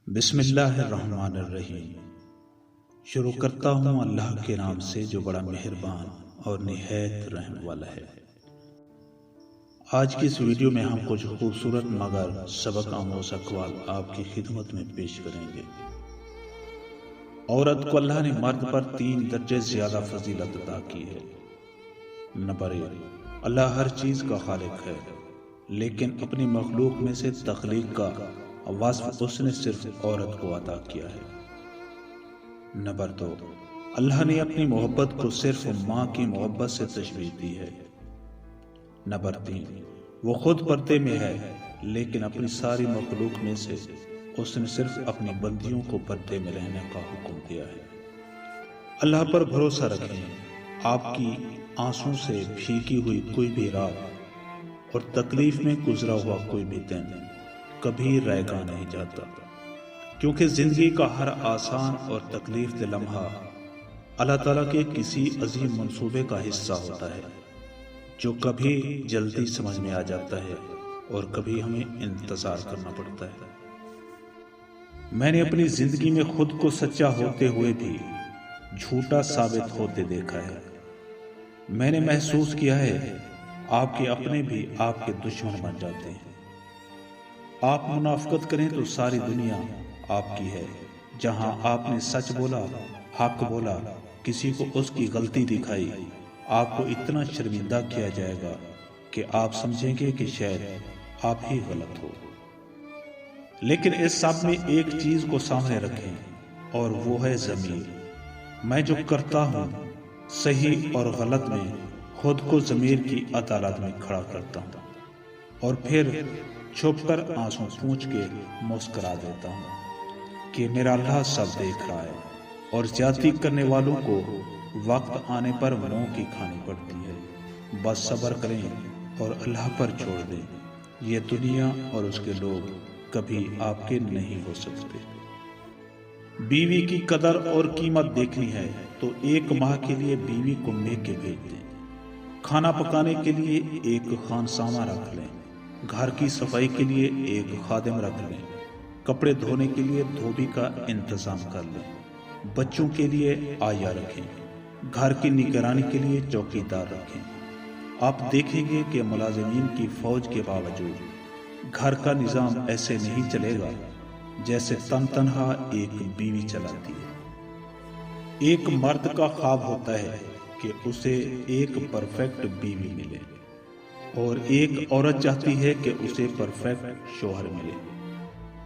بسم اللہ الرحمن الرحیم۔ شروع کرتا ہوں اللہ کے نام سے جو بڑا مہربان اور نہایت رحم والا ہے۔ آج کی اس ویڈیو میں ہم کچھ خوبصورت مگر سبق آموز اقوال آپ کی خدمت میں پیش کریں گے۔ عورت کو اللہ نے مرد پر 3 درجے زیادہ فضیلت عطا کی ہے۔ نمبر 1، اللہ ہر چیز کا خالق ہے، لیکن اپنی مخلوق میں سے تخلیق کا وصف اس نے صرف عورت کو عطا کیا ہے۔ نمبر 2، اللہ نے اپنی محبت کو صرف ماں کی محبت سے تشبیہ دی ہے۔ نمبر 3، وہ خود پردے میں ہے، لیکن اپنی ساری مخلوق میں سے اس نے صرف اپنی بندیوں کو پردے میں رہنے کا حکم دیا ہے۔ اللہ پر بھروسہ رکھیں، آپ کی آنسوں سے بھیگی ہوئی کوئی بھی رات اور تکلیف میں گزرا ہوا کوئی بھی دن کبھی رائے گاہ نہیں جاتا، کیونکہ زندگی کا ہر آسان اور تکلیف دہ لمحہ اللہ تعالیٰ کے کسی عظیم منصوبے کا حصہ ہوتا ہے، جو کبھی جلدی سمجھ میں آ جاتا ہے اور کبھی ہمیں انتظار کرنا پڑتا ہے۔ میں نے اپنی زندگی میں خود کو سچا ہوتے ہوئے بھی جھوٹا ثابت ہوتے دیکھا ہے۔ میں نے محسوس کیا ہے آپ کے اپنے بھی آپ کے دشمن بن جاتے ہیں۔ آپ منافقت کریں تو ساری دنیا آپ کی ہے۔ جہاں آپ نے سچ بولا، حق بولا، کسی کو اس کی غلطی دکھائی، آپ کو اتنا شرمندہ کیا جائے گا کہ آپ سمجھیں گے کہ شاید آپ ہی غلط ہو۔ لیکن اس سب میں ایک چیز کو سامنے رکھیں اور وہ ہے ضمیر۔ میں جو کرتا ہوں صحیح اور غلط میں خود کو ضمیر کی عدالت میں کھڑا کرتا ہوں اور پھر چھپ کر آنسو پونچھ کے مسکرا دیتا ہوں کہ میرا اللہ سب دیکھ رہا ہے، اور زیادتی کرنے والوں کو وقت آنے پر منہ کی کھانی پڑتی ہے۔ بس صبر کریں اور اللہ پر چھوڑ دیں، یہ دنیا اور اس کے لوگ کبھی آپ کے نہیں ہو سکتے۔ بیوی کی قدر اور قیمت دیکھنی ہے تو 1 ماہ کے لیے بیوی کو میکے بھیج دیں۔ کھانا پکانے کے لیے ایک خانسامہ رکھ لیں، گھر کی صفائی کے لیے ایک خادم رکھ لیں، کپڑے دھونے کے لیے دھوبی کا انتظام کر لیں، بچوں کے لیے آیا رکھیں، گھر کی نگرانی کے لیے چوکیدار رکھیں۔ آپ دیکھیں گے کہ ملازمین کی فوج کے باوجود گھر کا نظام ایسے نہیں چلے گا جیسے تنہا ایک بیوی چلاتی ہے۔ ایک مرد کا خواب ہوتا ہے کہ اسے ایک پرفیکٹ بیوی ملے، اور ایک عورت چاہتی ہے کہ اسے پرفیکٹ شوہر ملے،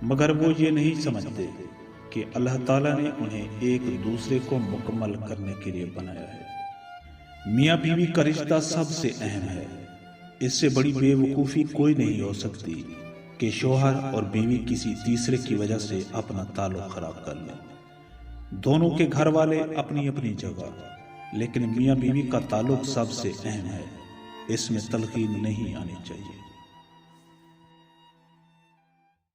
مگر وہ یہ نہیں سمجھتے کہ اللہ تعالیٰ نے انہیں ایک دوسرے کو مکمل کرنے کے لیے بنایا ہے۔ میاں بیوی کا رشتہ سب سے اہم ہے۔ اس سے بڑی بے وقوفی کوئی نہیں ہو سکتی کہ شوہر اور بیوی کسی تیسرے کی وجہ سے اپنا تعلق خراب کر لیں۔ دونوں کے گھر والے اپنی اپنی جگہ، لیکن میاں بیوی کا تعلق سب سے اہم ہے، اس میں تلخی نہیں آنی چاہیے۔